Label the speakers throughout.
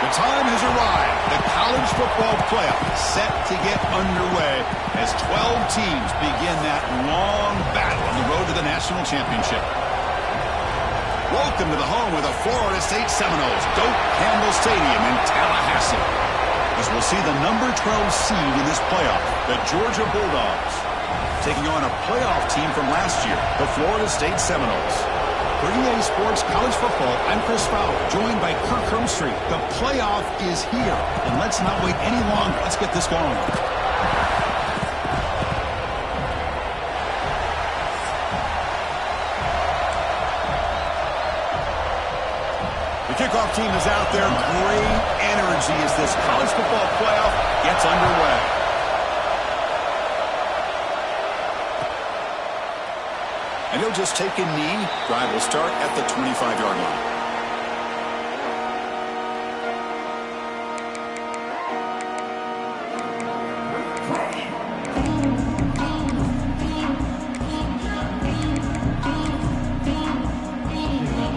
Speaker 1: The time has arrived. The college football playoff is set to get underway as 12 teams begin that long battle on the road to the national championship. Welcome to the home of the Florida State Seminoles, Doak Campbell Stadium in Tallahassee, as we'll see the number 12 seed in this playoff, the Georgia Bulldogs, taking on a playoff team from last year, the Florida State Seminoles. For EA Sports College Football, I'm Chris Fowler, joined by Kirk Hermstreet. The playoff is here, and let's not wait any longer. Let's get this going. The kickoff team is out there. Great energy as this college football playoff gets underway. And he'll just take a knee. Drive will start at the 25-yard line.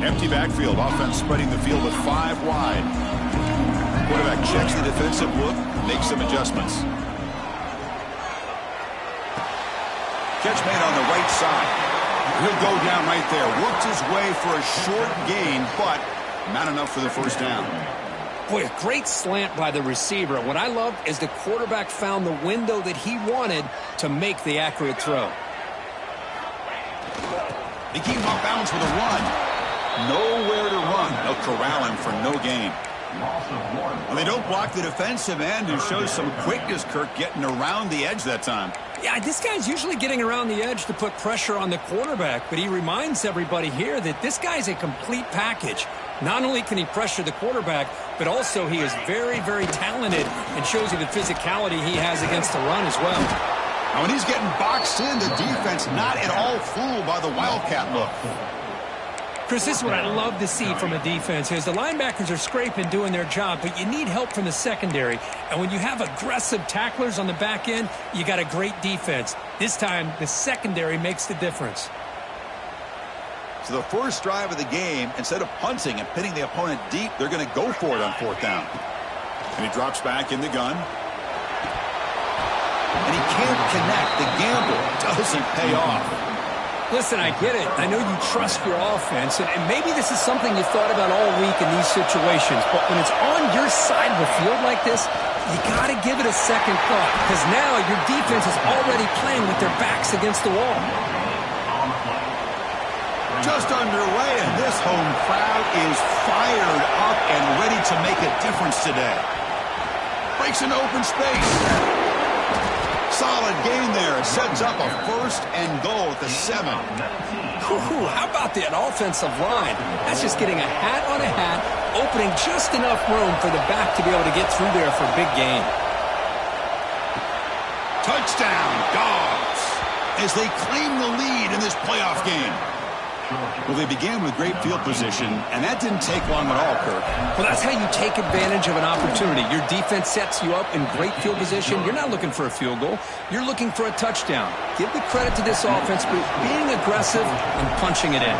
Speaker 1: Empty backfield. Offense spreading the field with 5 wide. Quarterback checks the defensive look, makes some adjustments. Catch made on the right side. He'll go down right there. Worked his way for a short gain, but not enough for the first down.
Speaker 2: Boy, a great slant by the receiver. What I love is the quarterback found the window that he wanted to make the accurate throw.
Speaker 1: They keep him off balance with a run. Nowhere to run. They'll corral him for no gain. Well, they don't block the defensive end, who shows some quickness, Kirk, getting around the edge that time.
Speaker 2: Yeah, this guy's usually getting around the edge to put pressure on the quarterback, but he reminds everybody here that this guy's a complete package. Not only can he pressure the quarterback, but also he is very, very talented and shows you the physicality he has against the run as well.
Speaker 1: Now, when he's getting boxed in, the defense not at all fooled by the Wildcat look.
Speaker 2: Chris, this is what I love to see from a defense is the linebackers are scraping, doing their job, but you need help from the secondary. And when you have aggressive tacklers on the back end, you got a great defense. This time, the secondary makes the difference.
Speaker 1: So the first drive of the game, instead of punting and pinning the opponent deep, they're going to go for it on 4th down. And he drops back in the gun. And he can't connect. The gamble doesn't pay off.
Speaker 2: Listen, I get it. I know you trust your offense, and maybe this is something you thought about all week in these situations, but when it's on your side of the field like this, you got to give it a second thought, because now your defense is already playing with their backs against the wall.
Speaker 1: Just underway, and this home crowd is fired up and ready to make a difference today. Breaks into open space. Solid gain there. Sets up a 1st and goal at the 7.
Speaker 2: Ooh, how about that offensive line? That's just getting a hat on a hat, opening just enough room for the back to be able to get through there for a big gain.
Speaker 1: Touchdown, Dogs, as they claim the lead in this playoff game. Well, they began with great field position, and that didn't take long at all, Kirk.
Speaker 2: Well, that's how you take advantage of an opportunity. Your defense sets you up in great field position. You're not looking for a field goal. You're looking for a touchdown. Give the credit to this offense for being aggressive and punching it in.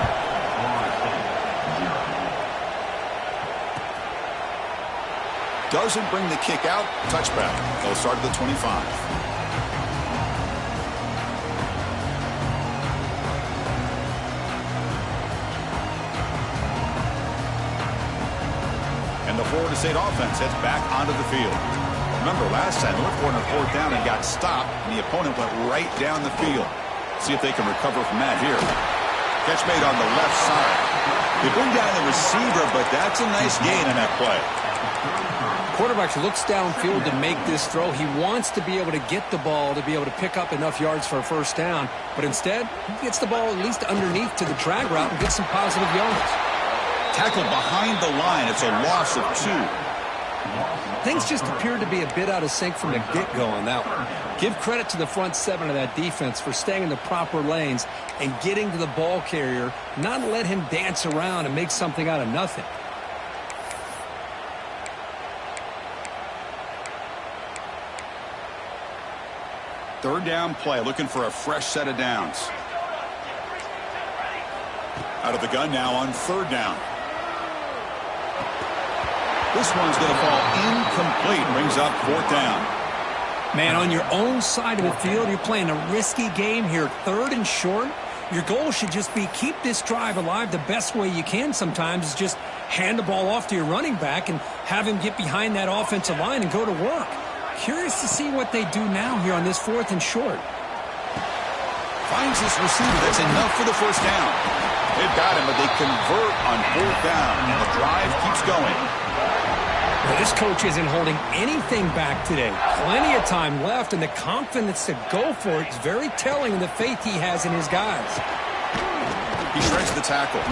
Speaker 1: Doesn't bring the kick out. Touchback. They'll start at the 25. And the Florida State offense heads back onto the field. Remember, last time they looked for it on 4th down and got stopped, and the opponent went right down the field. See if they can recover from that here. Catch made on the left side. They bring down the receiver, but that's a nice gain in that play.
Speaker 2: Quarterback looks downfield to make this throw. He wants to be able to get the ball to be able to pick up enough yards for a 1st down, but instead, he gets the ball at least underneath to the drag route and gets some positive yards.
Speaker 1: Tackled behind the line. It's a loss of 2.
Speaker 2: Things just appeared to be a bit out of sync from the get-go on that one. Give credit to the front 7 of that defense for staying in the proper lanes and getting to the ball carrier, not let him dance around and make something out of nothing.
Speaker 1: Third down play, looking for a fresh set of downs. Out of the gun now on 3rd down. This one's going to fall incomplete. Brings up 4th down.
Speaker 2: Man, on your own side of the field, you're playing a risky game here, 3rd and short. Your goal should just be keep this drive alive the best way you can sometimes is just hand the ball off to your running back and have him get behind that offensive line and go to work. Curious to see what they do now here on this 4th and short.
Speaker 1: Finds this receiver. That's enough for the 1st down. They've got him, but they convert on 4th down, and the drive keeps going.
Speaker 2: Well, this coach isn't holding anything back today. Plenty of time left, and the confidence to go for it is very telling of the faith he has in his guys.
Speaker 1: He shreds the tackle.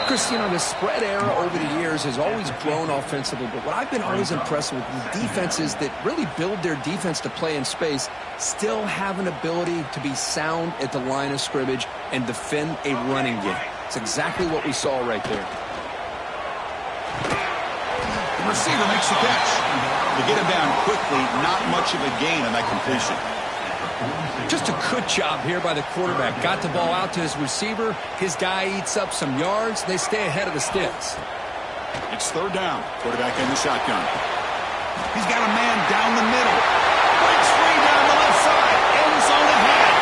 Speaker 3: Chris, you know, the spread era over the years has always grown offensively, but what I've been always impressed with is defenses that really build their defense to play in space still have an ability to be sound at the line of scrimmage and defend a running game. It's exactly what we saw right there.
Speaker 1: The receiver makes the catch. To get him down quickly, not much of a gain on that completion.
Speaker 2: Just a good job here by the quarterback. Got the ball out to his receiver. His guy eats up some yards. They stay ahead of the sticks.
Speaker 1: It's 3rd down. Quarterback in the shotgun. He's got a man down the middle. Breaks free down the left side. End zone ahead.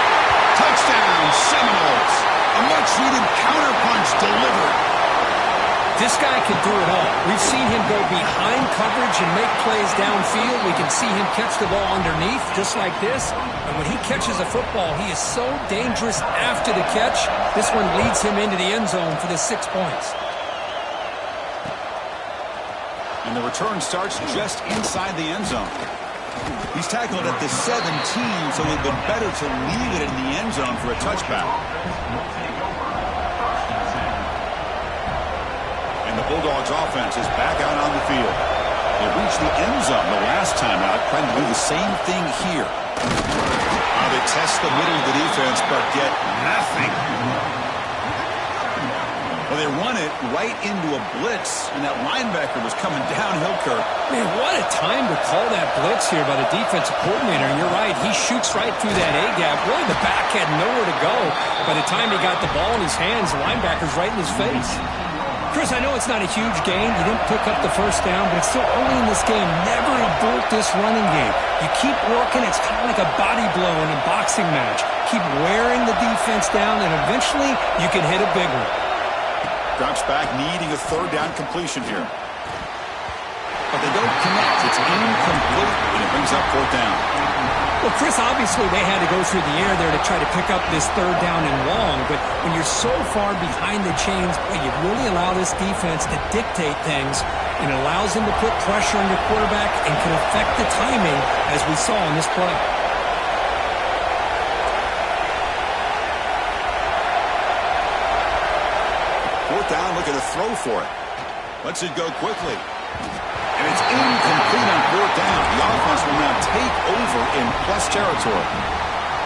Speaker 1: Touchdown, Seminoles. A much-needed counterpunch delivered.
Speaker 2: This guy can do it all. We've seen him go behind coverage and make plays downfield. We can see him catch the ball underneath just like this. And when he catches a football, he is so dangerous after the catch. This one leads him into the end zone for the 6 points.
Speaker 1: And the return starts just inside the end zone. He's tackled at the 17, so it would have been better to leave it in the end zone for a touchback. The Bulldogs offense is back out on the field. They reached the end zone the last time out, trying to do the same thing here. They test the middle of the defense, but get nothing. Well, they run it right into a blitz, and that linebacker was coming downhill, Kirk.
Speaker 2: Man, what a time to call that blitz here by the defensive coordinator. And you're right, he shoots right through that A-gap. Really, the back had nowhere to go. By the time he got the ball in his hands, the linebacker's right in his face. Chris, I know it's not a huge gain. You didn't pick up the 1st down, but it's still early in this game. Never abort this running game. You keep working. It's kind of like a body blow in a boxing match. Keep wearing the defense down, and eventually you can hit a big one.
Speaker 1: Drops back, needing a 3rd down completion here. But they don't connect. It's incomplete, and it brings up 4th down.
Speaker 2: Well, Chris, obviously they had to go through the air there to try to pick up this 3rd down and long, but when you're so far behind the chains, boy, you really allow this defense to dictate things, and it allows them to put pressure on your quarterback and can affect the timing, as we saw in this play.
Speaker 1: Fourth down, looking to throw for it. Lets it go quickly. And it's incomplete on 4th down. The offense will now take over in plus territory.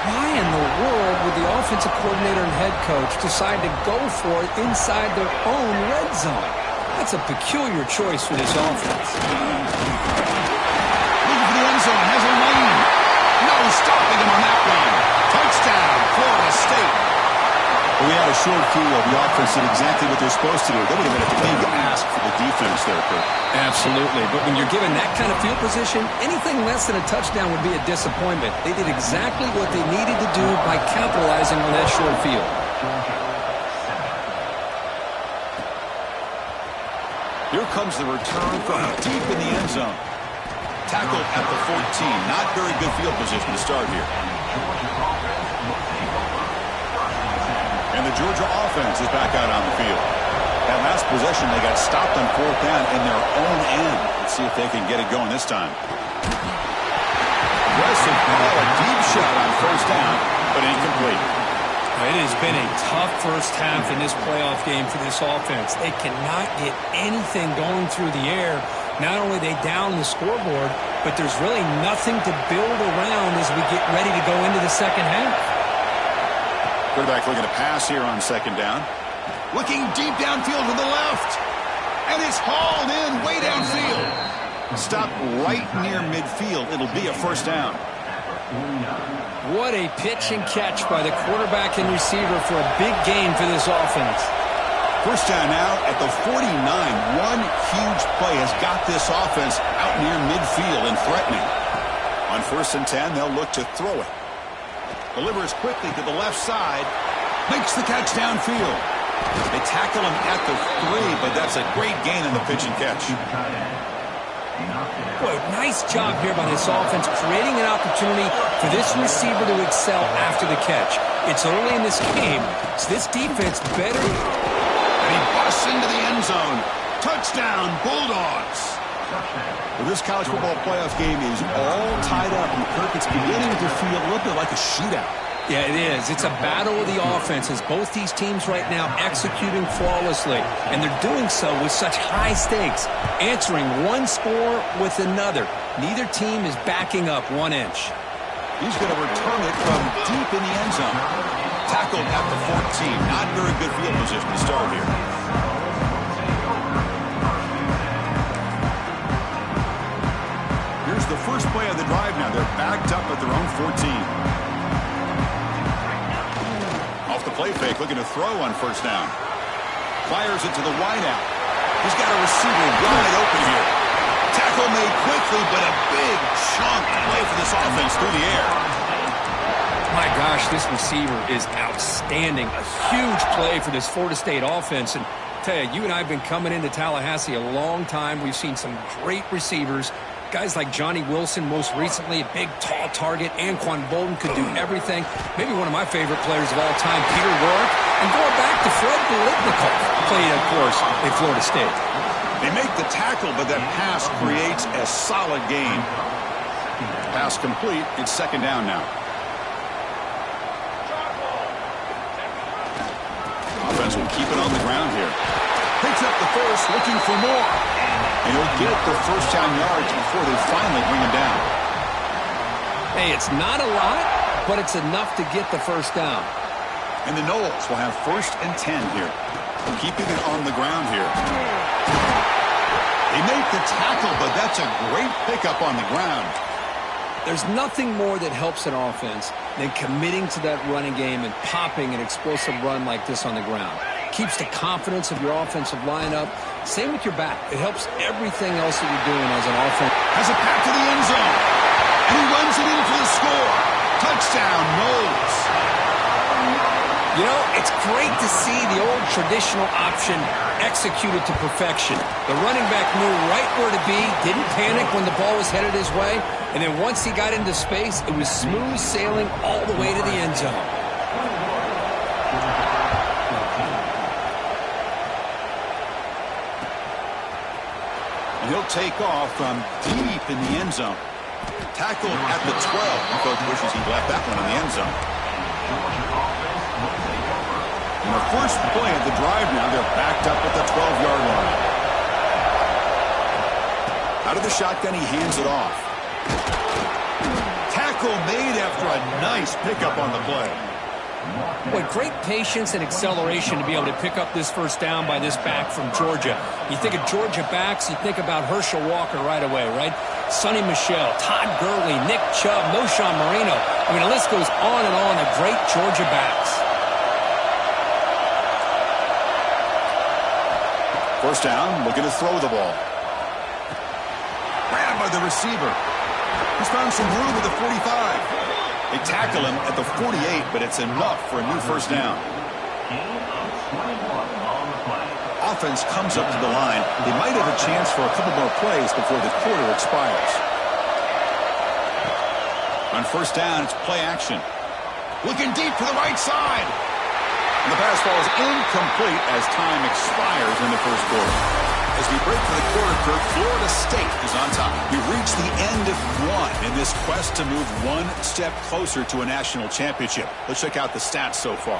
Speaker 2: Why in the world would the offensive coordinator and head coach decide to go for it inside their own red zone? That's a peculiar choice for this offense.
Speaker 1: Looking for the end zone. Has a lane. No stopping him on that one. Touchdown, Florida State. We had a short field. The offense did exactly what they're supposed to do. That would have been a big ask for the defense there, Kurt.
Speaker 2: Absolutely. But when you're given that kind of field position, anything less than a touchdown would be a disappointment. They did exactly what they needed to do by capitalizing on that short field.
Speaker 1: Here comes the return from deep in the end zone. Tackled at the 14. Not very good field position to start here. And the Georgia offense is back out on the field. That last possession, they got stopped on 4th down in their own end. Let's see if they can get it going this time. Aggressive ball, a deep shot on 1st down, but incomplete.
Speaker 2: It has been a tough first half in this playoff game for this offense. They cannot get anything going through the air. Not only are they down the scoreboard, but there's really nothing to build around as we get ready to go into the second half.
Speaker 1: Quarterback looking to pass here on 2nd down. Looking deep downfield to the left. And it's hauled in way downfield. Stopped right near midfield. It'll be a 1st down.
Speaker 2: What a pitch and catch by the quarterback and receiver for a big gain for this offense.
Speaker 1: First down now at the 49. One huge play has got this offense out near midfield and threatening. On 1st and 10, they'll look to throw it. Delivers quickly to the left side. Makes the catch downfield. They tackle him at the 3, but that's a great gain in the pitch and catch.
Speaker 2: Boy, nice job here by this offense, creating an opportunity for this receiver to excel after the catch. It's early in this game, so this defense better.
Speaker 1: And he busts into the end zone. Touchdown, Bulldogs. Well, this college football playoff game is all tied up, and Kirk, it's beginning to feel a little bit like a shootout.
Speaker 2: Yeah, it is. It's a battle of the offenses. Both these teams right now executing flawlessly, and they're doing so with such high stakes, answering one score with another. Neither team is backing up 1 inch.
Speaker 1: He's going to return it from deep in the end zone. Tackled at the 14. Not very good field position to start here. Here's the first play of the drive now. They're backed up at their own 14. Off the play fake, looking to throw on 1st down. Fires it to the wideout. He's got a receiver wide open here. Tackle made quickly, but a big chunk play for this offense through the air.
Speaker 2: My gosh, this receiver is outstanding. A huge play for this Florida State offense. And tell you, you and I have been coming into Tallahassee a long time. We've seen some great receivers. Guys like Johnny Wilson, most recently, a big, tall target. Anquan Bolden could do everything. Maybe one of my favorite players of all time, Peter Warrick. And going back to Fred Biletnikoff, played, of course, at Florida State.
Speaker 1: They make the tackle, but that pass creates a solid gain. Pass complete. It's 2nd down now. Offense will keep it on the ground here. Picks up the first, looking for more. And he'll get the 1st down yards before they finally bring him down.
Speaker 2: Hey, it's not a lot, but it's enough to get the 1st down.
Speaker 1: And the Noles will have 1st and 10 here. Keeping it on the ground here. They make the tackle, but that's a great pickup on the ground.
Speaker 2: There's nothing more that helps an offense than committing to that running game and popping an explosive run like this on the ground. Keeps the confidence of your offensive lineup. Same with your back. It helps everything else that you're doing as an offense.
Speaker 1: Has a pass to the end zone. And he runs it in for the score. Touchdown, Noles.
Speaker 2: You know, it's great to see the old traditional option executed to perfection. The running back knew right where to be, didn't panic when the ball was headed his way, and then once he got into space, it was smooth sailing all the way to the end zone.
Speaker 1: And he'll take off from deep in the end zone. Tackled at the 12. The coach wishes he left that one in the end zone. And the first play of the drive now, they're backed up at the 12-yard line. Out of the shotgun, he hands it off. Tackle made after a nice pickup on the play.
Speaker 2: Boy, great patience and acceleration to be able to pick up this 1st down by this back from Georgia. You think of Georgia backs, you think about Herschel Walker right away, right? Sonny Michel, Todd Gurley, Nick Chubb, Moshawn Marino. I mean, the list goes on and on of great Georgia backs.
Speaker 1: 1st down, looking to throw the ball. Grabbed by the receiver. He's found some room at the 45. They tackle him at the 48, but it's enough for a new 1st down. Offense comes up to the line. They might have a chance for a couple more plays before the quarter expires. On 1st down, it's play action. Looking deep to the right side. And the pass falls incomplete as time expires in the 1st quarter. As we break for the quarter, Kirk, Florida State is on top. We've reached the end of one in this quest to move one step closer to a national championship. Let's check out the stats so far.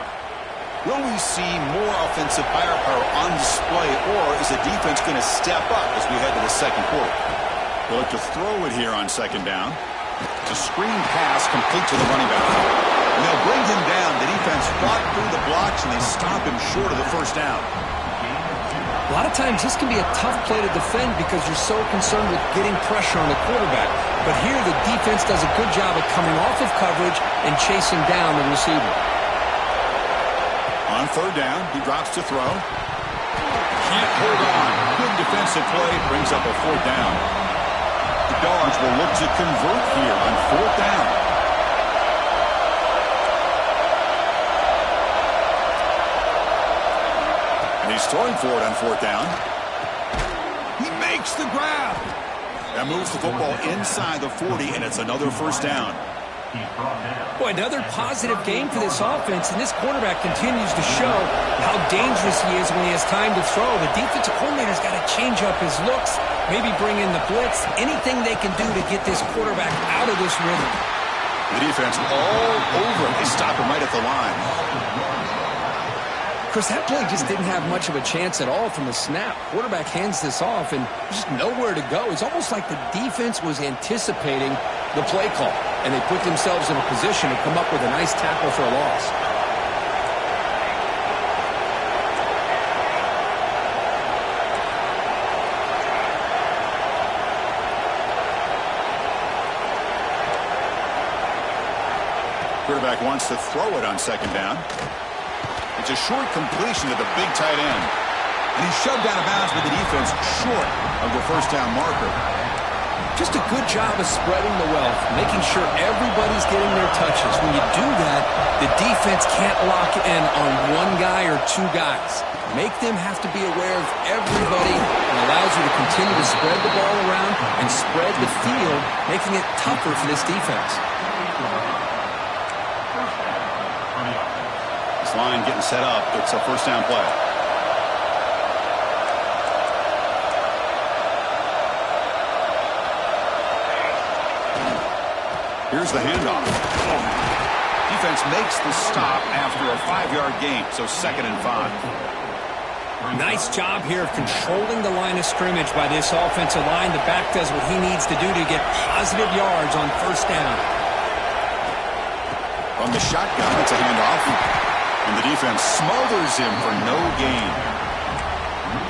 Speaker 1: Will we see more offensive firepower on display, or is the defense going to step up as we head to the 2nd quarter? We'll look to throw it here on 2nd down. It's a screen pass complete to the running back. And they'll bring him down. The defense fought through the blocks, and they stop him short of the 1st down.
Speaker 2: A lot of times this can be a tough play to defend because you're so concerned with getting pressure on the quarterback. But here the defense does a good job of coming off of coverage and chasing down the receiver.
Speaker 1: On 3rd down, he drops to throw. can't hold on. Good defensive play brings up a 4th down. The Dogs will look to convert here on 4th down. And he's throwing for it on 4th down. He makes the grab. That moves the football inside the 40, and it's another 1st down.
Speaker 2: Boy, another positive game for this offense, and this quarterback continues to show how dangerous he is when he has time to throw. The defensive coordinator's got to change up his looks, maybe bring in the blitz, anything they can do to get this quarterback out of this rhythm.
Speaker 1: The defense all over him. They stop him right at the line.
Speaker 3: Chris, that play just didn't have much of a chance at all from the snap. Quarterback hands this off, and there's just nowhere to go. It's almost like the defense was anticipating the play call, and they put themselves in a position to come up with a nice tackle for a loss.
Speaker 1: Quarterback wants to throw it on 2nd down. It's a short completion to the big tight end. And he's shoved out of bounds with the defense short of the 1st down marker.
Speaker 3: Just a good job of spreading the wealth, making sure everybody's getting their touches. When you do that, the defense can't lock in on one guy or 2 guys. Make them have to be aware of everybody, and allows you to continue to spread the ball around and spread the field, making it tougher for this defense.
Speaker 1: This line getting set up. It's a 1st down play. Here's the handoff. Defense makes the stop after a 5-yard gain, so 2nd and 5.
Speaker 2: Nice job here of controlling the line of scrimmage by this offensive line. The back does what he needs to do to get positive yards on 1st down.
Speaker 1: From the shotgun, it's a handoff. And the defense smothers him for no gain.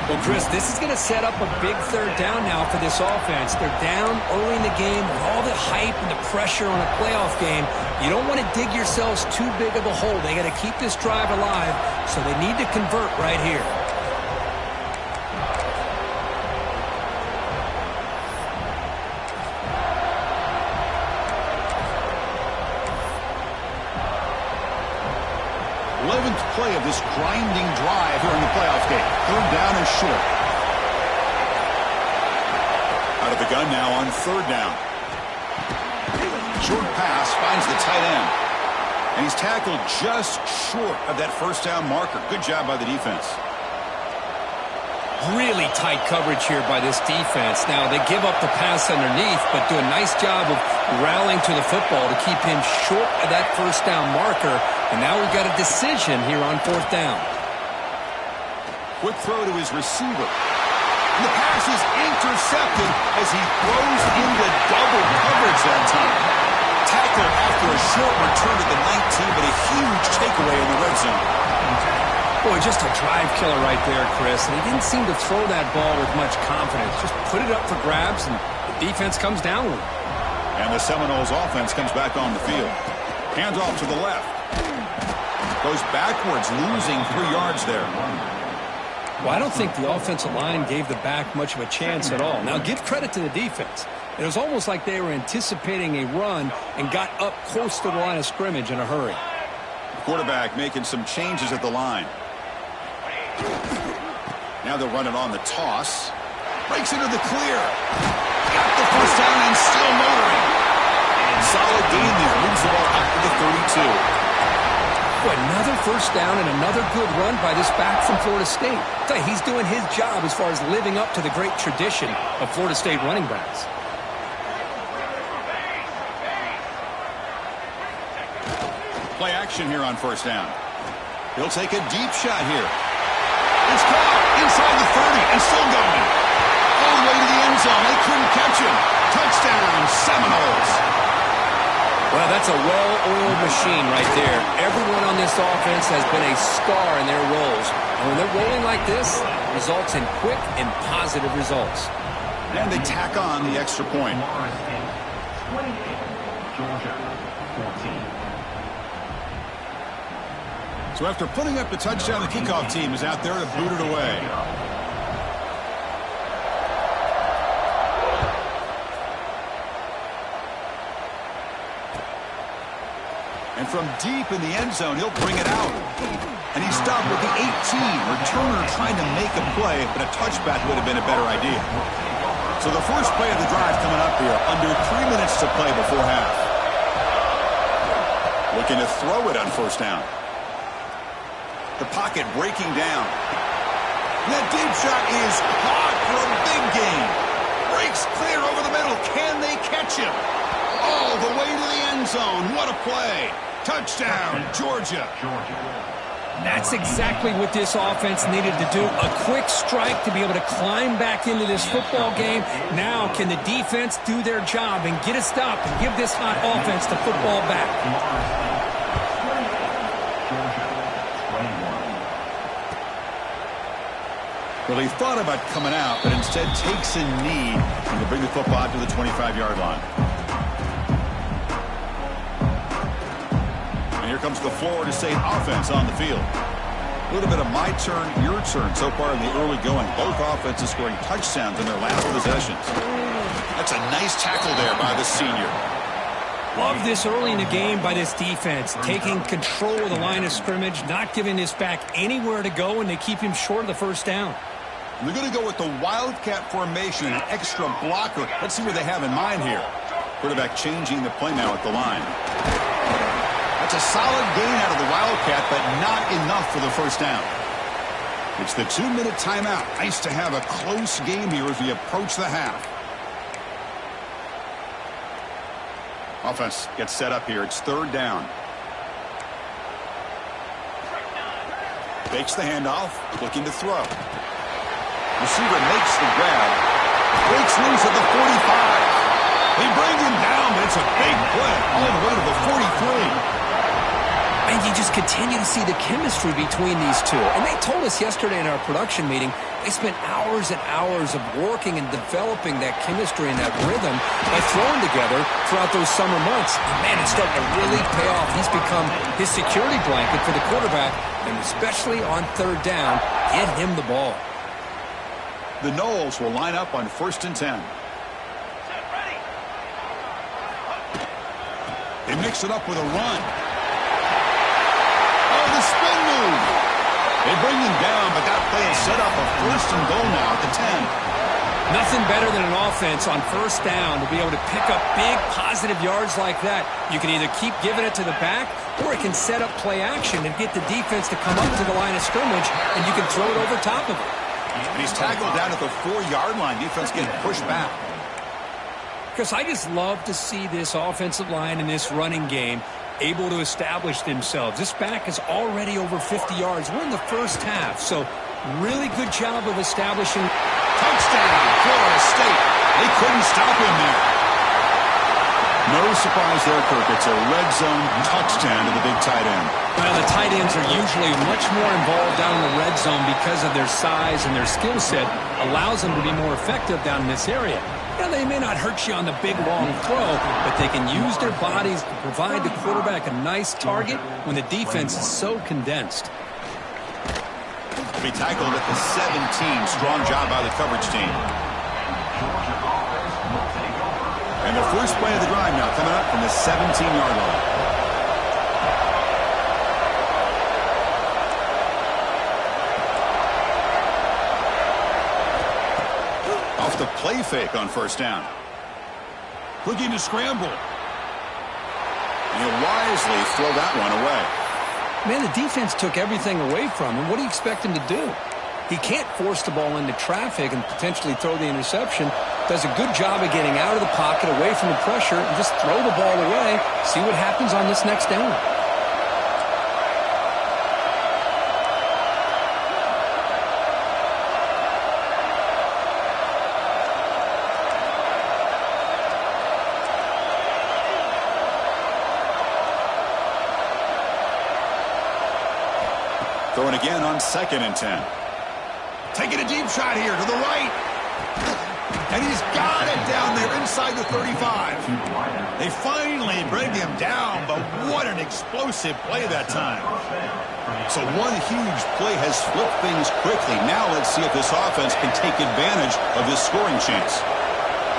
Speaker 2: Well, Chris, this is going to set up a big 3rd down now for this offense. They're down early in the game with all the hype and the pressure on a playoff game. You don't want to dig yourselves too big of a hole. They got to keep this drive alive, so they need to convert right here.
Speaker 1: Play of this grinding drive here in the playoff game. 3rd down and short. Out of the gun now on 3rd down. Short pass finds the tight end. And he's tackled just short of that 1st down marker. Good job by the defense.
Speaker 2: Really tight coverage here by this defense. Now, they give up the pass underneath, but do a nice job of rallying to the football to keep him short of that 1st down marker. And now we've got a decision here on 4th down.
Speaker 1: Quick throw to his receiver. And the pass is intercepted as he throws into double coverage that time. Tackle after a short return to the 19, but a huge takeaway in the red zone.
Speaker 2: Boy, just a drive killer right there, Chris. And he didn't seem to throw that ball with much confidence. Just put it up for grabs, and the defense comes down with it.
Speaker 1: And the Seminoles offense comes back on the field. Hands off to the left. Goes backwards, losing 3 yards there.
Speaker 2: Well, I don't think the offensive line gave the back much of a chance at all. Now, give credit to the defense. It was almost like they were anticipating a run and got up close to the line of scrimmage in a hurry.
Speaker 1: The quarterback making some changes at the line. Now they'll run it on the toss. Breaks into the clear. Got the 1st down and still motoring. Solid gain there. Moves the ball out to the 32.
Speaker 2: Another 1st down and another good run by this back from Florida State. He's doing his job as far as living up to the great tradition of Florida State running backs.
Speaker 1: Play action here on 1st down. He'll take a deep shot here. It's caught inside the 30 and still going. All the way to the end zone. They couldn't catch him. Touchdown, Seminoles.
Speaker 2: Well, that's a well-oiled machine right there. Everyone on this offense has been a star in their roles. And when they're rolling like this, it results in quick and positive results.
Speaker 1: And they tack on the extra point. So after putting up the touchdown, the kickoff team is out there to boot it away. And from deep in the end zone, he'll bring it out. And he stopped with the 18. Returner trying to make a play, but a touchback would have been a better idea. So the first play of the drive coming up here, under 3 minutes to play before half. Looking to throw it on first down. The pocket breaking down. That deep shot is caught for a big gain. Breaks clear over the middle. Can they catch him? All the way to the end zone. What a play. Touchdown, Georgia.
Speaker 2: That's exactly what this offense needed to do. A quick strike to be able to climb back into this football game. Now can the defense do their job and get a stop and give this hot offense the football back?
Speaker 1: Well, he thought about coming out, but instead takes a knee to bring the football out to the 25-yard line. And here comes the Florida State offense on the field. A little bit of my turn, your turn so far in the early going. Both offenses scoring touchdowns in their last possessions. That's a nice tackle there by the senior.
Speaker 2: Love this early in the game by this defense, taking control of the line of scrimmage, not giving this back anywhere to go, and they keep him short of the first down.
Speaker 1: They're going to go with the Wildcat formation, an extra blocker. Let's see what they have in mind here. Quarterback changing the play now at the line. That's a solid gain out of the Wildcat, but not enough for the first down. It's the 2-minute timeout. Nice to have a close game here as we approach the half. Offense gets set up here. It's third down. Fakes the handoff, looking to throw. Receiver makes the grab. Breaks loose at the 45. They bring him down, but it's a big play all the way to the 43.
Speaker 2: And you just continue to see the chemistry between these two. And they told us yesterday in our production meeting, they spent hours and hours of working and developing that chemistry and that rhythm by throwing together throughout those summer months. And man, it's starting to really pay off. He's become his security blanket for the quarterback, and especially on third down, get him the ball.
Speaker 1: The Noles will line up on 1st and 10. They mix it up with a run. Oh, the spin move. They bring him down, but that play is set up a 1st and goal now at the 10.
Speaker 2: Nothing better than an offense on first down to be able to pick up big positive yards like that. You can either keep giving it to the back, or it can set up play action and get the defense to come up to the line of scrimmage, and you can throw it over top of it.
Speaker 1: And he's tackled down at the 4-yard line. Defense getting pushed back.
Speaker 2: Because I just love to see this offensive line in this running game able to establish themselves. This back is already over 50 yards. We're in the first half, so really good job of establishing.
Speaker 1: Touchdown, Florida State. They couldn't stop him there. No surprise there, Kirk. It's a red zone touchdown to the big tight end.
Speaker 2: Well, the tight ends are usually much more involved down in the red zone because of their size, and their skill set allows them to be more effective down in this area. Now, they may not hurt you on the big, long throw, but they can use their bodies to provide the quarterback a nice target when the defense is so condensed.
Speaker 1: Be tackled at the 17. Strong job by the coverage team. And the first play of the drive now coming up from the 17-yard line. Off the play fake on first down. Looking to scramble. And he'll wisely throw that one away.
Speaker 2: Man, the defense took everything away from him. What do you expect him to do? He can't force the ball into traffic and potentially throw the interception. Does a good job of getting out of the pocket, away from the pressure, and just throw the ball away. See what happens on this next down.
Speaker 1: Throwing again on 2nd and 10. Taking a deep shot here to the right. And he's got it down there inside the 35. They finally bring him down, but what an explosive play that time. So one huge play has flipped things quickly. Now let's see if this offense can take advantage of this scoring chance.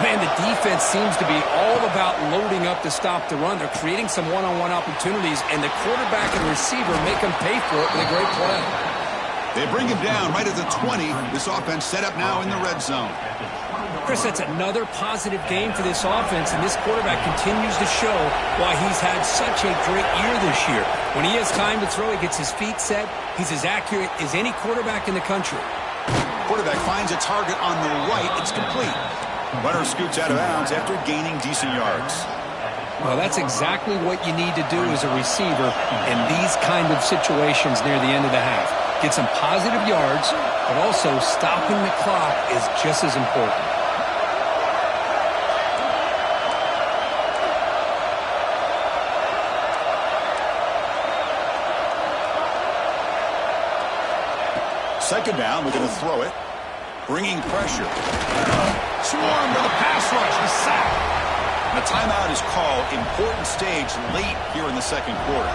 Speaker 2: Man, the defense seems to be all about loading up to stop the run. They're creating some one-on-one opportunities, and the quarterback and receiver make them pay for it with a great play.
Speaker 1: They bring him down right at the 20. This offense set up now in the red zone.
Speaker 2: Chris, that's another positive game for this offense, and this quarterback continues to show why he's had such a great year this year. When he has time to throw, he gets his feet set. He's as accurate as any quarterback in the country.
Speaker 1: Quarterback finds a target on the right. It's complete. Runner scoots out of bounds after gaining decent yards.
Speaker 2: Well, that's exactly what you need to do as a receiver in these kind of situations near the end of the half. Get some positive yards, but also stopping the clock is just as important.
Speaker 1: Second down, we're going to throw it. Bringing pressure. Swarm with a pass rush, a sack. And a timeout is called. Important stage late here in the second quarter.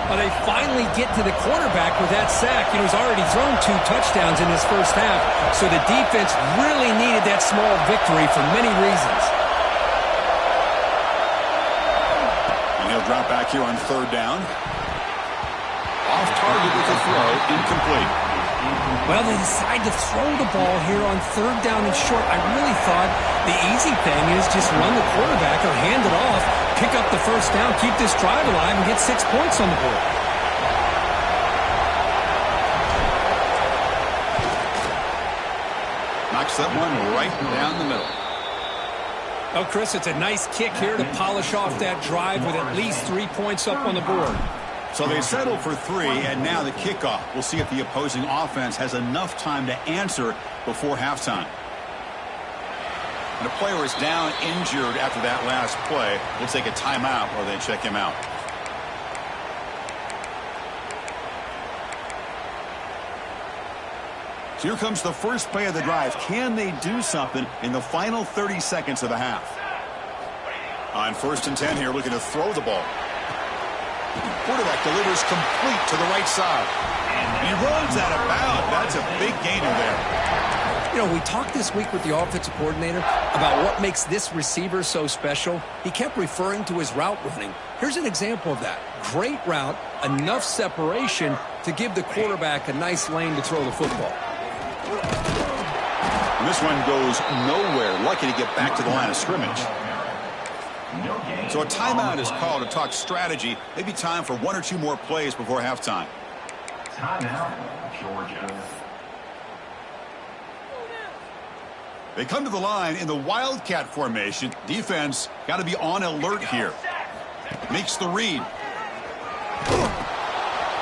Speaker 2: Well, they finally get to the quarterback with that sack. You know, he's already thrown 2 touchdowns in this first half, so the defense really needed that small victory for many reasons.
Speaker 1: And he'll drop back here on third down. Off target with the throw, incomplete.
Speaker 2: Well, they decide to throw the ball here on third down and short. I really thought the easy thing is just run the quarterback or hand it off, pick up the first down, keep this drive alive, and get 6 points on the board.
Speaker 1: Knocks that one right down the middle.
Speaker 2: Oh, Chris, it's a nice kick here to polish off that drive with at least 3 points up on the board.
Speaker 1: So they settle for 3, and now the kickoff. We'll see if the opposing offense has enough time to answer before halftime. And a player is down injured after that last play. We'll take a timeout while they check him out. So here comes the first play of the drive. Can they do something in the final 30 seconds of the half? On 1st and 10 here, looking to throw the ball. Quarterback delivers complete to the right side. And he runs out of bounds. That's a big gainer there.
Speaker 2: You know, we talked this week with the offensive coordinator about what makes this receiver so special. He kept referring to his route running. Here's an example of that. Great route, enough separation to give the quarterback a nice lane to throw the football.
Speaker 1: And this one goes nowhere. Lucky to get back to the line of scrimmage. So a timeout is called to talk strategy. Maybe time for 1 or 2 more plays before halftime.
Speaker 4: Timeout, Georgia.
Speaker 1: They come to the line in the Wildcat formation. Defense got to be on alert here. Makes the read.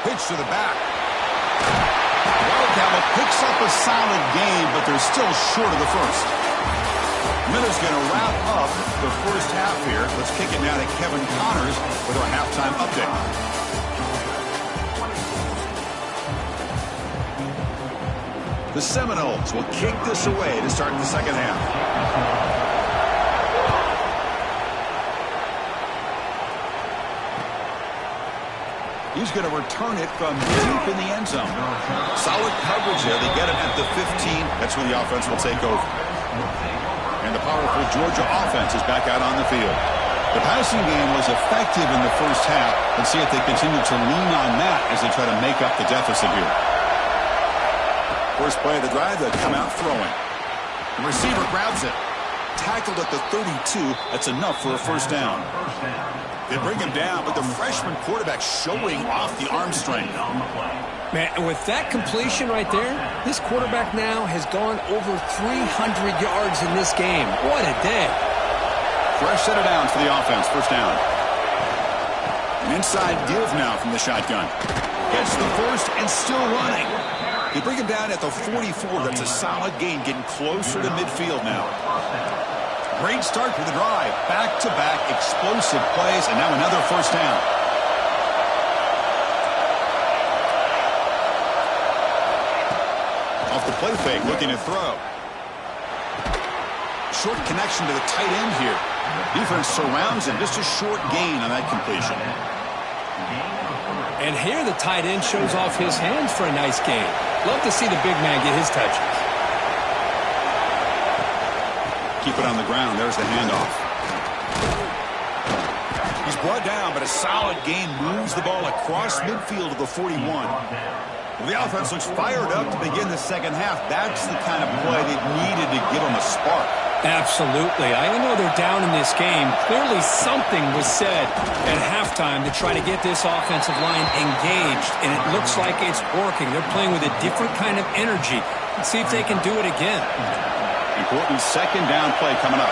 Speaker 1: Pitch to the back. Wildcat picks up a solid gain, but they're still short of the first. Miller's going to wrap up the first half here. Let's kick it now to Kevin Connors with our halftime update. The Seminoles will kick this away to start the second half. He's going to return it from deep in the end zone. Solid coverage there. They get him at the 15. That's when the offense will take over. And the powerful Georgia offense is back out on the field. The passing game was effective in the first half. Let's see if they continue to lean on that as they try to make up the deficit here. First play of the drive, they come out throwing. The receiver grabs it. Tackled at the 32. That's enough for a first down. They bring him down, but the freshman quarterback showing off the arm strength.
Speaker 2: Man, and with that completion right there, this quarterback now has gone over 300 yards in this game. What a day.
Speaker 1: Fresh set of downs for the offense. First down. An inside give now from the shotgun. Gets the first and still running. They bring him down at the 44. That's a solid gain, getting closer to midfield now. Great start for the drive. Back-to-back explosive plays, and now another first down. Off the play fake, looking to throw. Short connection to the tight end here. Defense surrounds him. Just a short gain on that completion.
Speaker 2: And here the tight end shows off his hands for a nice gain. Love to see the big man get his touches.
Speaker 1: Keep it on the ground. There's the handoff. He's brought down, but a solid gain moves the ball across midfield to the 41. The offense looks fired up to begin the second half. That's the kind of play they needed to give them a spark.
Speaker 2: Absolutely. I know they're down in this game. Clearly something was said at halftime to try to get this offensive line engaged, and it looks like it's working. They're playing with a different kind of energy. Let's see if they can do it again.
Speaker 1: Important second down play coming up.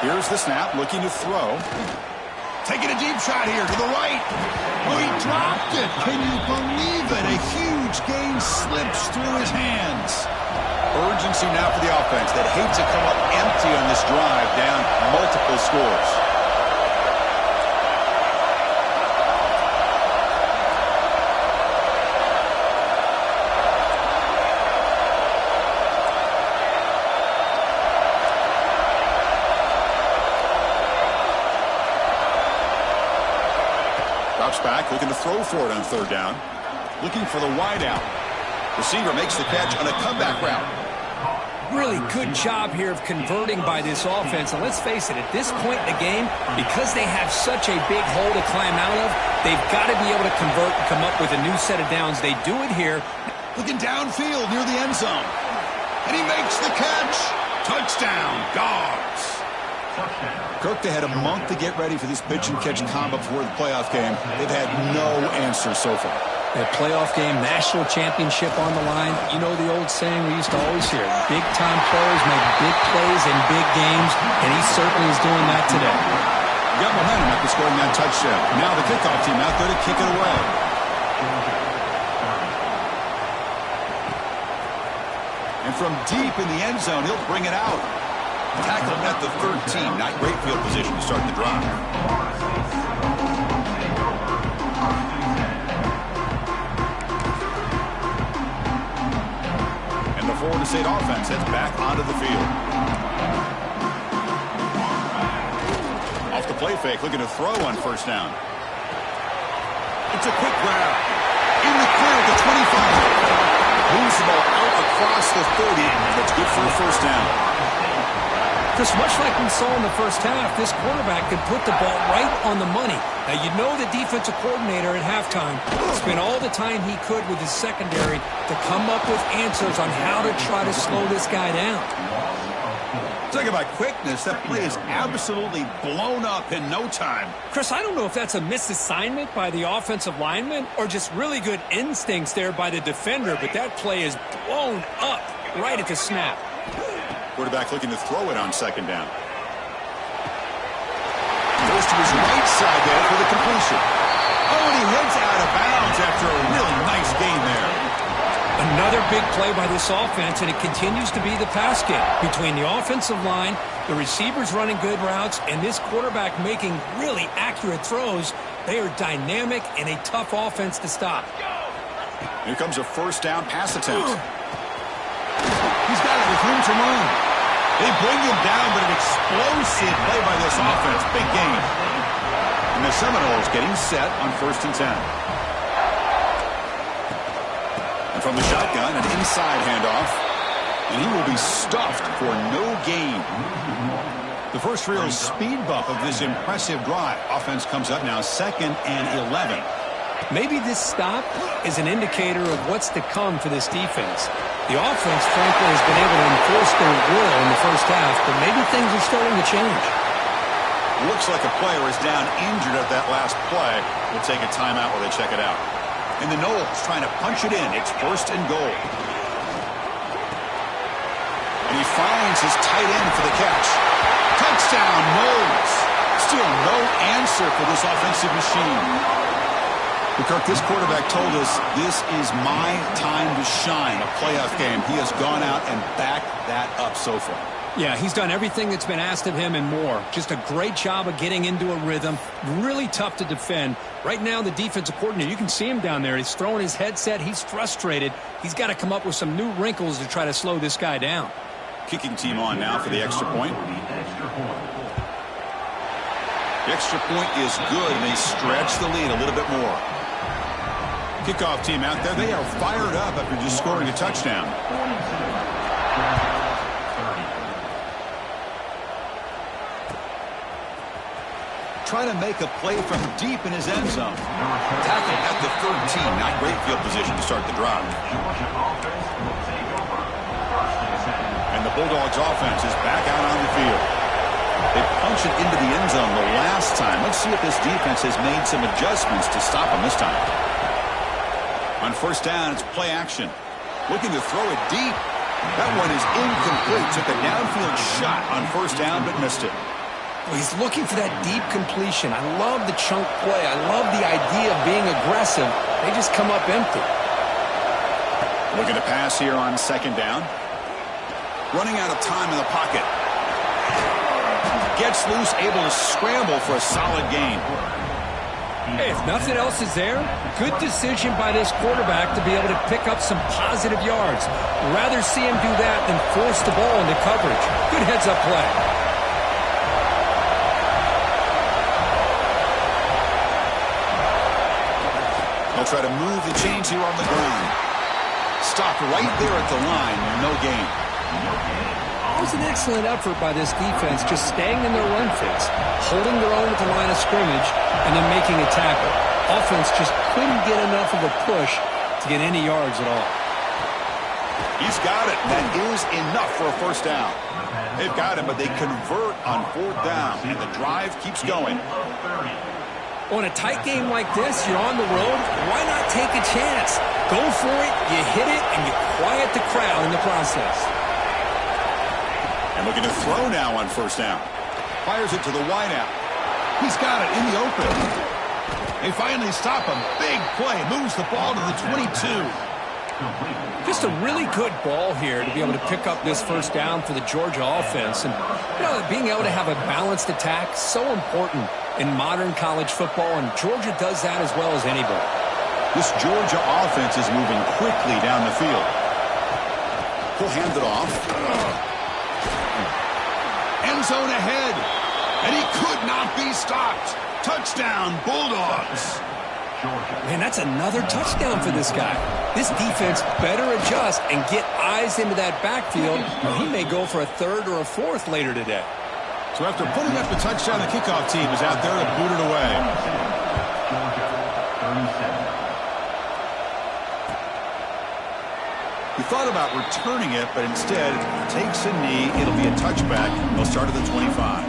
Speaker 1: Here's the snap, looking to throw. Taking a deep shot here to the right. Oh, he dropped it. Can you believe it? A huge gain slips through his hands. Urgency now for the offense that hates to come up empty on this drive, down multiple scores. Back, looking to throw for it on third down. Looking for the wide out. Receiver makes the catch on a comeback route.
Speaker 2: Really good job here of converting by this offense. And let's face it, at this point in the game, because they have such a big hole to climb out of, they've got to be able to convert and come up with a new set of downs. They do it here.
Speaker 1: Looking downfield near the end zone. And he makes the catch. Touchdown, Dogs. Kirk, they had a month to get ready for this pitch-and-catch combo before the playoff game. They've had no answer so far.
Speaker 2: A playoff game, national championship on the line. You know the old saying we used to always hear, big-time players make big plays in big games, and he certainly is doing that today.
Speaker 1: Got momentum after scoring that touchdown. Now the kickoff team out there to kick it away. And from deep in the end zone, he'll bring it out. Tackled at the 13. Not great field position to start the drive. And the Florida State offense heads back onto the field. Off the play fake, looking to throw on first down. It's a quick grab. In the clear at the 25. Moves the ball out across the 30. That's good for a first down.
Speaker 2: Just much like we saw in the first half, this quarterback could put the ball right on the money. Now, you know the defensive coordinator at halftime spent all the time he could with his secondary to come up with answers on how to try to slow this guy down.
Speaker 1: Talking about quickness, that play is absolutely blown up in no time.
Speaker 2: Chris, I don't know if that's a misassignment by the offensive lineman or just really good instincts there by the defender, but that play is blown up right at the snap.
Speaker 1: Quarterback looking to throw it on second down. Goes to his right side there for the completion. Oh, and he heads out of bounds after a really nice gain there.
Speaker 2: Another big play by this offense, and it continues to be the pass game. Between the offensive line, the receivers running good routes, and this quarterback making really accurate throws, they are dynamic and a tough offense to stop.
Speaker 1: Here comes a first down pass attempt. He's got it with room to run. They bring him down, but an explosive play by this offense. Big gain. And the Seminoles getting set on 1st and 10. And from the shotgun, an inside handoff. And he will be stuffed for no gain. The first real speed bump of this impressive drive. Offense comes up now 2nd and 11.
Speaker 2: Maybe this stop is an indicator of what's to come for this defense. The offense, frankly, has been able to enforce their will in the first half, but maybe things are starting to change.
Speaker 1: Looks like a player is down injured at that last play. We'll take a timeout while they check it out. And the Noles trying to punch it in. It's 1st and goal. And he finds his tight end for the catch. Touchdown, Noles. Still no answer for this offensive machine. But Kirk, this quarterback told us this is my time to shine, a playoff game. He has gone out and backed that up so far.
Speaker 2: Yeah, he's done everything that's been asked of him and more. Just a great job of getting into a rhythm. Really tough to defend. Right now, the defensive coordinator, you can see him down there. He's throwing his headset. He's frustrated. He's got to come up with some new wrinkles to try to slow this guy down.
Speaker 1: Kicking team on now for the extra point. The extra point is good, and they stretch the lead a little bit more. Kickoff team out there, they are fired up after just scoring a touchdown. Trying to make a play from deep in his end zone. Tackle at the 13. Not great field position to start the drive. And the Bulldogs offense is back out on the field. They punched it into the end zone the last time. Let's see if this defense has made some adjustments to stop them this time. On first down, it's play action. Looking to throw it deep. That one is incomplete. Took a downfield shot on first down, but missed it.
Speaker 3: Well, he's looking for that deep completion. I love the chunk play. I love the idea of being aggressive. They just come up empty.
Speaker 1: Looking to pass here on second down. Running out of time in the pocket. Gets loose, able to scramble for a solid gain.
Speaker 2: Hey, if nothing else is there, good decision by this quarterback to be able to pick up some positive yards. Rather see him do that than force the ball into coverage. Good heads-up play.
Speaker 1: They'll try to move the chains here on the ground. Stopped right there at the line. No gain.
Speaker 3: It was an excellent effort by this defense, just staying in their run fits, holding their own at the line of scrimmage, and then making a tackle. Offense just couldn't get enough of a push to get any yards at all.
Speaker 1: He's got it. That is enough for a first down. They've got it, but they convert on fourth down, and the drive keeps going.
Speaker 2: On a tight game like this, you're on the road, why not take a chance? Go for it, you hit it, and you quiet the crowd in the process.
Speaker 1: And looking to throw now on first down. Fires it to the wideout. He's got it in the open. They finally stop him. Big play. Moves the ball to the 22.
Speaker 2: Just a really good ball here to be able to pick up this first down for the Georgia offense. And, you know, being able to have a balanced attack, so important in modern college football, and Georgia does that as well as anybody.
Speaker 1: This Georgia offense is moving quickly down the field. He'll hand it off. End zone ahead. And he could not be stopped. Touchdown, Bulldogs.
Speaker 2: Man, that's another touchdown for this guy. This defense better adjust and get eyes into that backfield, or he may go for a third or a fourth later today.
Speaker 1: So after putting up the touchdown, the kickoff team is out there to boot it away. He thought about returning it, but instead takes a knee. It'll be a touchback. They'll start at the 25.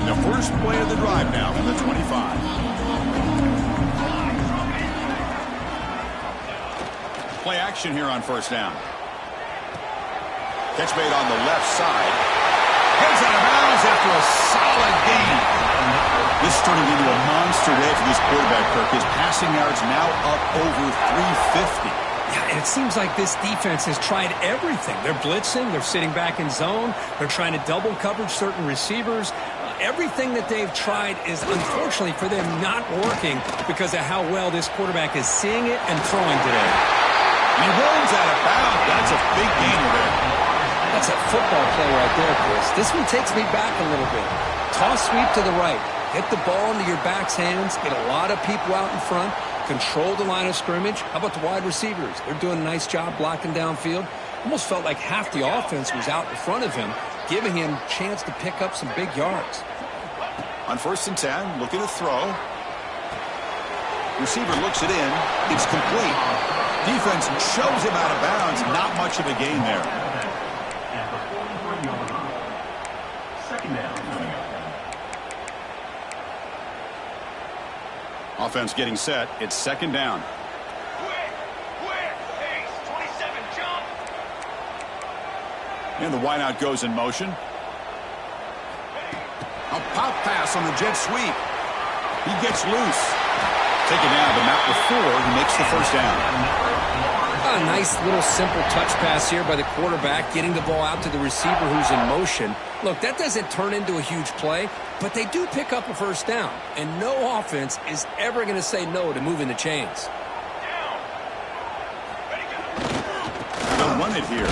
Speaker 1: The first play of the drive now from the 25. Play action here on first down. Catch made on the left side. Heads out of bounds after a solid gain. This is turning into a monster day for this quarterback, Kirk. His passing yards now up over 350.
Speaker 2: Yeah, and it seems like this defense has tried everything. They're blitzing. They're sitting back in zone. They're trying to double coverage certain receivers. Everything that they've tried is, unfortunately for them, not working because of how well this quarterback is seeing it and throwing today.
Speaker 1: He runs out of bounds. That's a big gainer there.
Speaker 3: That's a football play right there, Chris. This one takes me back a little bit. Toss sweep to the right. Get the ball into your back's hands. Get a lot of people out in front. Control the line of scrimmage. How about the wide receivers? They're doing a nice job blocking downfield. Almost felt like half the offense was out in front of him, giving him a chance to pick up some big yards.
Speaker 1: On first and 10, looking to throw. Receiver looks it in. It's complete. Defense shoves him out of bounds. Not much of a gain there. Offense getting set. It's second down.
Speaker 5: Quick, pace, 27, jump.
Speaker 1: And the wideout goes in motion. A pop pass on the jet sweep. He gets loose. Taken down, but not before he makes the first down.
Speaker 3: A nice little simple touch pass here by the quarterback, getting the ball out to the receiver who's in motion. Look, that doesn't turn into a huge play, but they do pick up a first down, and no offense is ever going to say no to moving the chains.
Speaker 1: The run it here.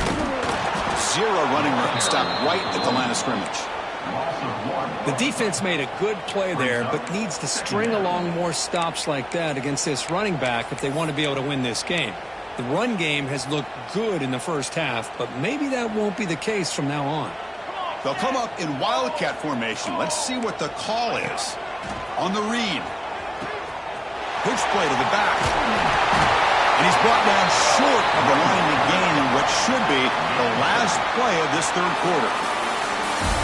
Speaker 1: Zero running room. Stop right at the line of scrimmage.
Speaker 2: The defense made a good play there, but needs to string along more stops like that against this running back if they want to be able to win this game. The run game has looked good in the first half, but maybe that won't be the case from now on.
Speaker 1: They'll come up in wildcat formation. Let's see what the call is. On the read. Pitch play to the back. And he's brought down short of the line to gain in what should be the last play of this third quarter.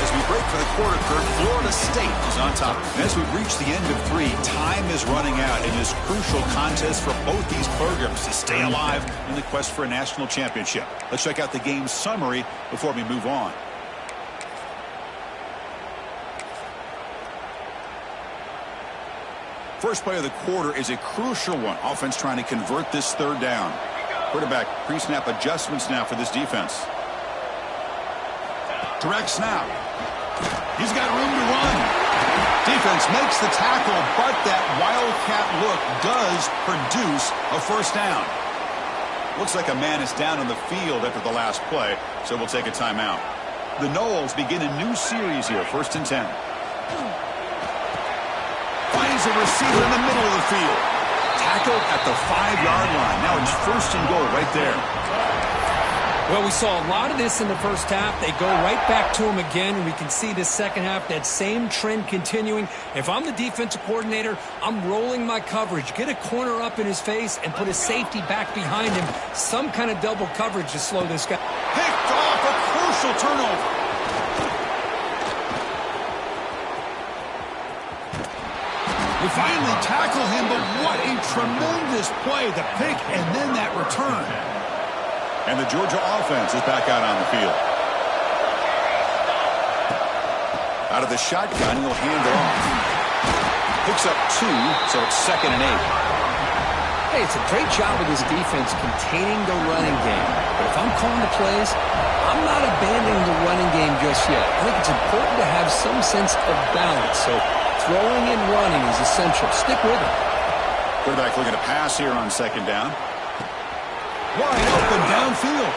Speaker 1: As we break for the quarter, Kurt, Florida State is on top. And as we've reached the end of 3, time is running out in this crucial contest for both these programs to stay alive in the quest for a national championship. Let's check out the game summary before we move on. First play of the quarter is a crucial one. Offense trying to convert this third down. Quarterback pre-snap adjustments now for this defense. Direct snap. He's got room to run. Defense makes the tackle, but that wildcat look does produce a first down. Looks like a man is down on the field after the last play, so we'll take a timeout. The Noles begin a new series here, 1st and 10. Finds a receiver in the middle of the field. Tackled at the 5-yard line. Now it's 1st and goal right there.
Speaker 2: Well, we saw a lot of this in the first half. They go right back to him again, and we can see the second half, that same trend continuing. If I'm the defensive coordinator, I'm rolling my coverage. Get a corner up in his face and put a safety back behind him. Some kind of double coverage to slow this guy.
Speaker 1: Picked off, a crucial turnover. They finally tackle him, but what a tremendous play. The pick and then that return. And the Georgia offense is back out on the field. Out of the shotgun, he'll hand it off. Picks up 2, so it's 2nd and 8.
Speaker 3: Hey, it's a great job of this defense containing the running game. But if I'm calling the plays, I'm not abandoning the running game just yet. I think it's important to have some sense of balance. So throwing and running is essential. Stick with it.
Speaker 1: Quarterback looking to pass here on 2nd down. Wide open downfield.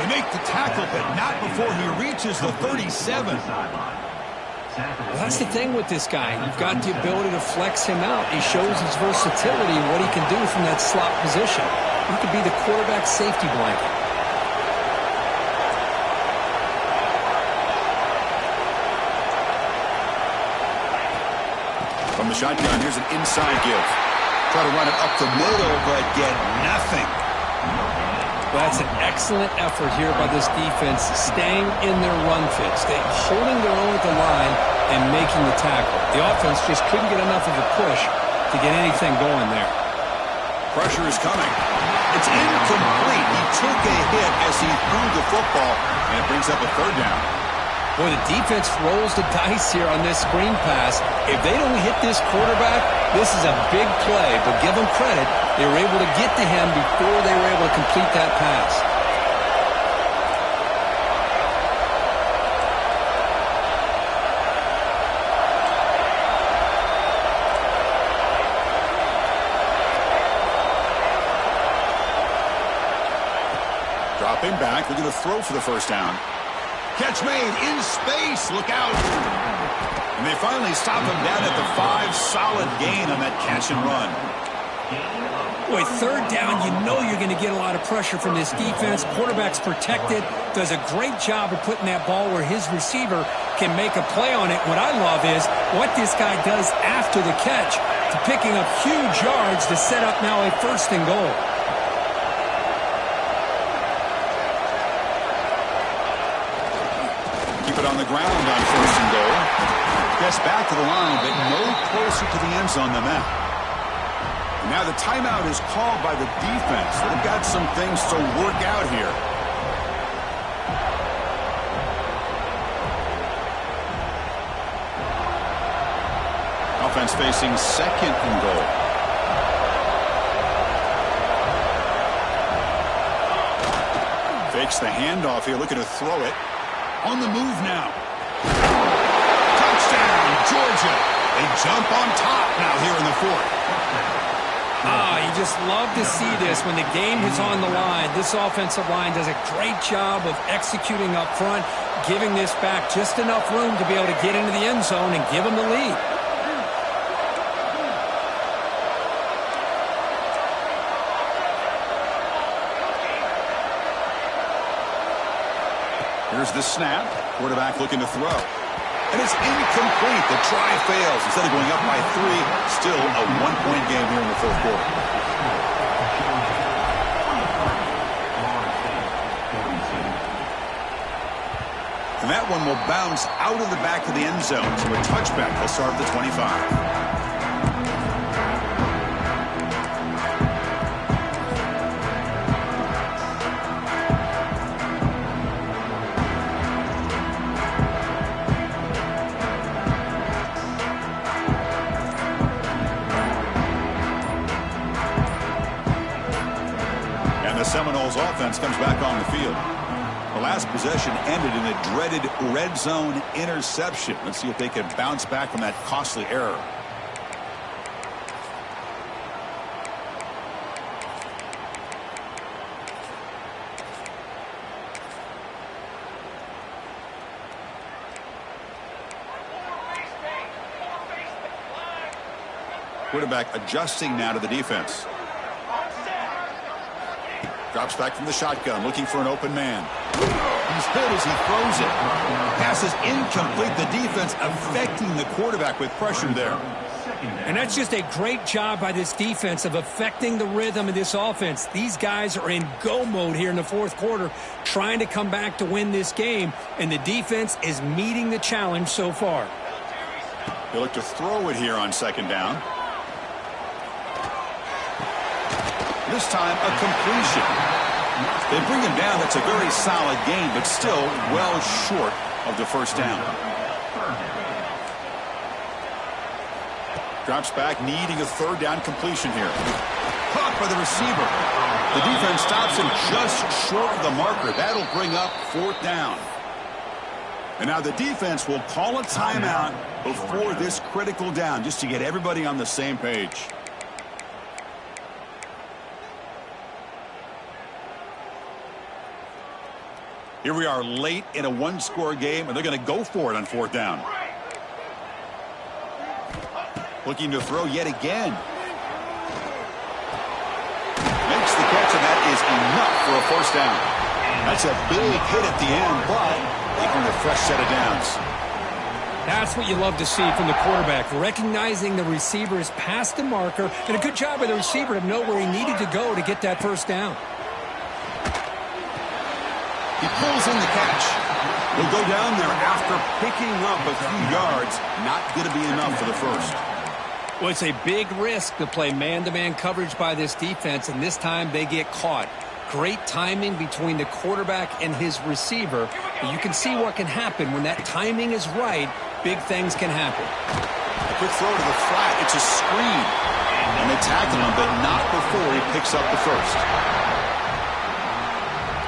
Speaker 1: They make the tackle, but not before he reaches the 37.
Speaker 2: Well, that's the thing with this guy. You've got the ability to flex him out. He shows his versatility and what he can do from that slot position. He could be the quarterback safety blanket.
Speaker 1: From the shotgun, here's an inside give. Try to run it up the middle, but get nothing.
Speaker 2: Well, that's an excellent effort here by this defense, staying in their run fit, holding their own at the line and making the tackle. The offense just couldn't get enough of a push to get anything going there.
Speaker 1: Pressure is coming. It's incomplete. He took a hit as he threw the football, and it brings up a 3rd down.
Speaker 2: Boy, the defense rolls the dice here on this screen pass. If they don't hit this quarterback, this is a big play. But give them credit, they were able to get to him before they were able to complete that pass.
Speaker 1: Dropping back, looking to throw for the 1st down. Catch made in space. Look out. And they finally stop him down at the 5. Solid gain on that catch and run.
Speaker 2: Boy, 3rd down, you know you're going to get a lot of pressure from this defense. Quarterback's protected. Does a great job of putting that ball where his receiver can make a play on it. What I love is what this guy does after the catch to picking up huge yards to set up now a 1st and goal.
Speaker 1: On the ground on 1st and goal. Gets back to the line, but no closer to the end zone than that. And now the timeout is called by the defense. They've got some things to work out here. Offense facing 2nd and goal. Fakes the handoff here, looking to throw it. On the move now. Touchdown, Georgia. They jump on top now here in the 4th.
Speaker 2: You just love to see this when the game is on the line. This offensive line does a great job of executing up front, giving this back just enough room to be able to get into the end zone and give them the lead.
Speaker 1: Here's the snap. Quarterback looking to throw. And it's incomplete. The try fails. Instead of going up by 3, still a 1-point game here in the fourth quarter. And that one will bounce out of the back of the end zone. So a touchback will start at the 25. The Seminoles offense comes back on the field. The last possession ended in a dreaded red zone interception. Let's see if they can bounce back from that costly error. Quarterback adjusting now to the defense. Drops back from the shotgun, looking for an open man. He's hit as he throws it. Pass is incomplete. The defense affecting the quarterback with pressure there.
Speaker 2: And that's just a great job by this defense of affecting the rhythm of this offense. These guys are in go mode here in the fourth quarter, trying to come back to win this game, and the defense is meeting the challenge so far.
Speaker 1: They look to throw it here on second down. This time, a completion. They bring him down. That's a very solid game, but still well short of the first down. Drops back, needing a third down completion here. Caught by the receiver. The defense stops him just short of the marker. That'll bring up fourth down. And now the defense will call a timeout before this critical down, just to get everybody on the same page. Here we are late in a one-score game, and they're going to go for it on fourth down. Looking to throw yet again. Makes the catch, and that is enough for a first down. That's a big hit at the end, but they earn a fresh set of downs.
Speaker 2: That's what you love to see from the quarterback, recognizing the receiver is past the marker, and a good job by the receiver to know where he needed to go to get that first down.
Speaker 1: He pulls in the catch. He'll go down there after picking up a few yards. Not going to be enough for the first.
Speaker 2: Well, it's a big risk to play man-to-man coverage by this defense, and this time they get caught. Great timing between the quarterback and his receiver. And you can see what can happen when that timing is right. Big things can happen.
Speaker 1: A quick throw to the flat. It's a screen. And they tackle him, but not before he picks up the first.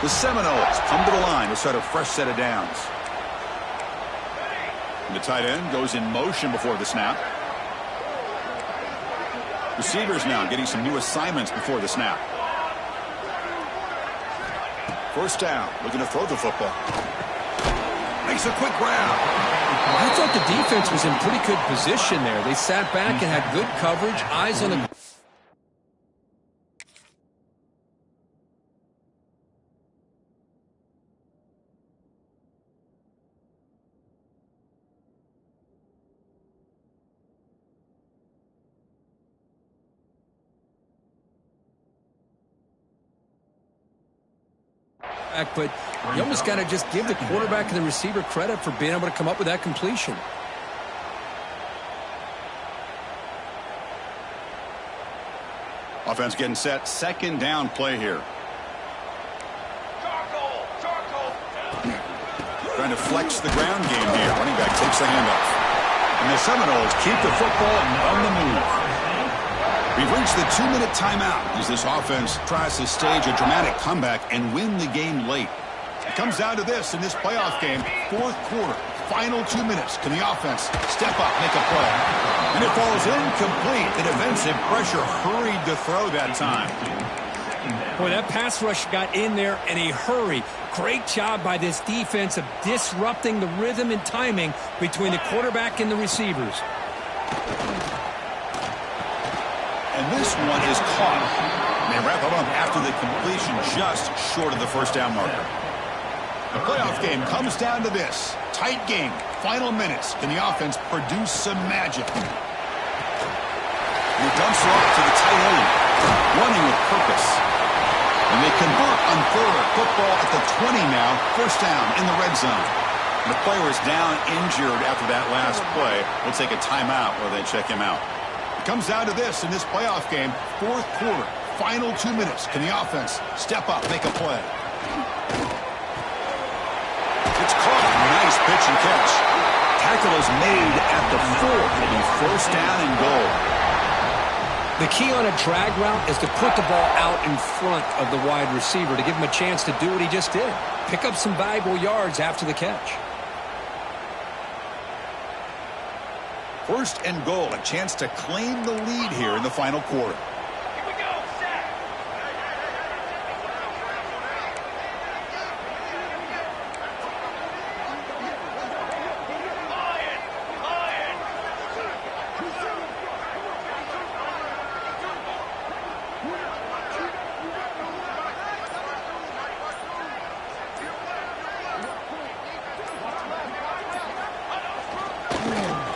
Speaker 1: The Seminoles come to the line to start a fresh set of downs. And the tight end goes in motion before the snap. Receivers now getting some new assignments before the snap. First down, looking to throw the football. Makes a quick grab.
Speaker 2: I thought the defense was in pretty good position there. They sat back and had good coverage, eyes on the... But you almost got to just give the quarterback and the receiver credit for being able to come up with that completion.
Speaker 1: Offense getting set. Second down play here. Trying to flex the ground game here. Running back takes the handoff. And the Seminoles keep the football on the move. We've reached the 2-minute timeout as this offense tries to stage a dramatic comeback and win the game late. It comes down to this in this playoff game, fourth quarter. Final 2 minutes. Can the offense step up, make a play? And it falls incomplete. The defensive pressure hurried to throw that time.
Speaker 2: Boy, that pass rush got in there in a hurry. Great job by this defense of disrupting the rhythm and timing between the quarterback and the receivers.
Speaker 1: And this one is caught. They wrap it up after the completion just short of the first down marker. The playoff game comes down to this. Tight game. Final minutes. Can the offense produce some magic? He dumps it off to the tight end. Running with purpose. And they convert on third. Football at the 20 now. First down in the red zone. The player is down injured after that last play. We'll take a timeout while they check him out. It comes down to this in this playoff game. Fourth quarter. Final 2 minutes. Can the offense step up, make a play? It's caught. Nice pitch and catch. Tackle is made at the 4. It'll be first down and goal.
Speaker 2: The key on a drag route is to put the ball out in front of the wide receiver to give him a chance to do what he just did. Pick up some valuable yards after the catch.
Speaker 1: First and goal. A chance to claim the lead here in the final quarter.
Speaker 5: Here we go, set.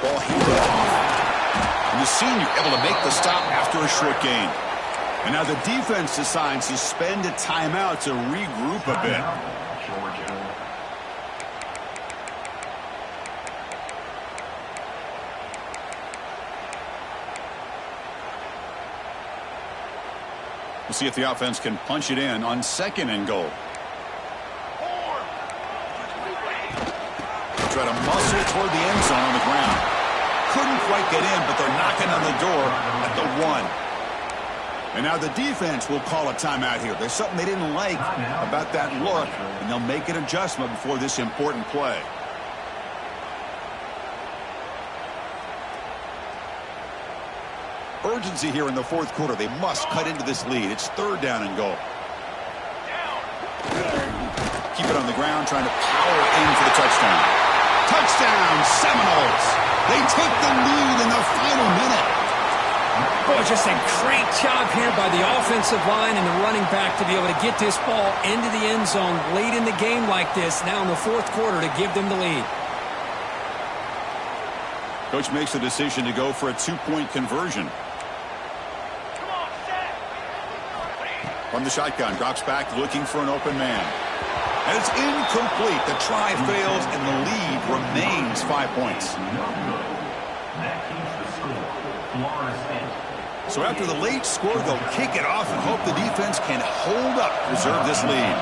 Speaker 1: Ball handed off. And the senior able to make the stop after a short gain. And now the defense decides to spend a timeout to regroup a bit.
Speaker 4: Georgia.
Speaker 1: We'll see if the offense can punch it in on second and goal. Try to muscle toward the end zone on the ground. Couldn't quite get in, but they're knocking on the door at the 1. And now the defense will call a timeout here. There's something they didn't like about that look, and they'll make an adjustment before this important play. Urgency here in the fourth quarter. They must cut into this lead. It's third down and goal. Keep it on the ground, trying to power in for the touchdown. Touchdown, Seminoles. They took the lead in the final minute.
Speaker 2: Boy, just a great job here by the offensive line and the running back to be able to get this ball into the end zone late in the game like this, now in the fourth quarter, to give them the lead.
Speaker 1: Coach makes the decision to go for a 2-point conversion.
Speaker 5: Come on, set.
Speaker 1: From the shotgun, drops back looking for an open man. And it's incomplete. The try fails, and the lead remains 5 points.
Speaker 4: That keeps the score. Florida State.
Speaker 1: So after the late score, they'll kick it off and hope the defense can hold up, preserve this lead.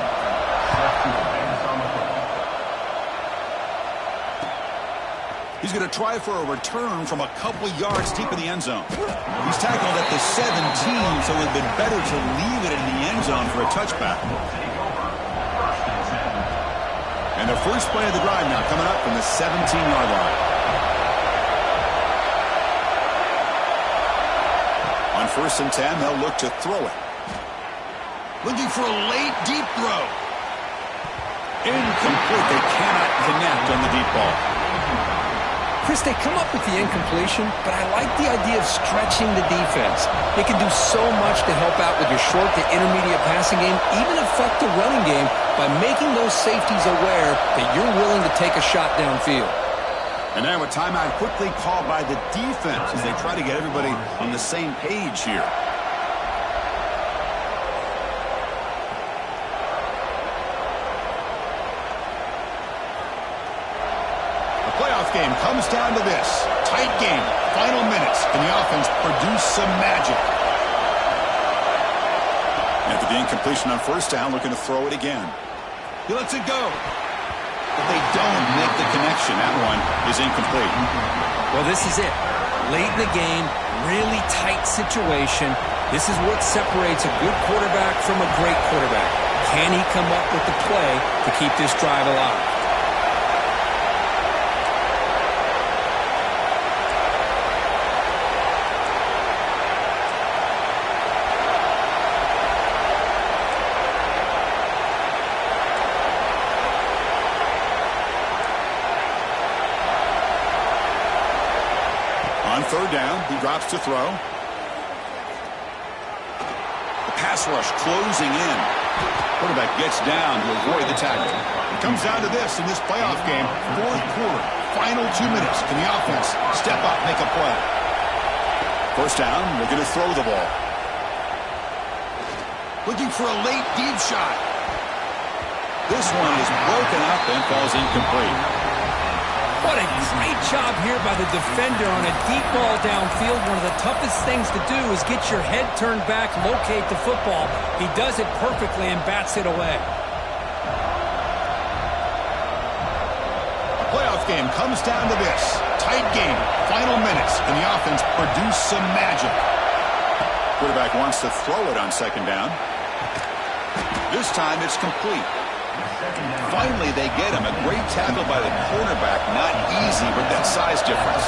Speaker 1: He's going to try for a return from a couple yards deep in the end zone. He's tackled at the 17, so it would have been better to leave it in the end zone for a touchback. And the first play of the drive now coming up from the 17-yard line. On 1st and 10, they'll look to throw it. Looking for a late, deep throw. Incomplete. They cannot connect on the deep ball.
Speaker 2: Chris, they come up with the incompletion, but I like the idea of stretching the defense. It can do so much to help out with your short to intermediate passing game, even affect the running game by making those safeties aware that you're willing to take a shot downfield.
Speaker 1: And now a timeout quickly called by the defense as they try to get everybody on the same page here. The playoff game comes down to this. Tight game, final minutes. Can the offense produce some magic? After the incompletion on 1st down, looking to throw it again. He lets it go. But they don't make the connection. That one is incomplete.
Speaker 2: Well, this is it. Late in the game, really tight situation. This is what separates a good quarterback from a great quarterback. Can he come up with the play to keep this drive alive?
Speaker 1: third down. He drops to throw. The pass rush closing in. Quarterback gets down to avoid the tackle. It comes down to this in this playoff game. Fourth quarter, final 2 minutes. Can the offense step up, make a play? First down, they're going to throw the ball. Looking for a late deep shot. This one is broken up and falls incomplete.
Speaker 2: What a great job here by the defender on a deep ball downfield. One of the toughest things to do is get your head turned back, locate the football. He does it perfectly and bats it away.
Speaker 1: A playoff game comes down to this. Tight game, final minutes, and the offense produce some magic. Quarterback wants to throw it on second down. This time it's complete. Finally, they get him. A great tackle by the cornerback. Not easy with that size difference.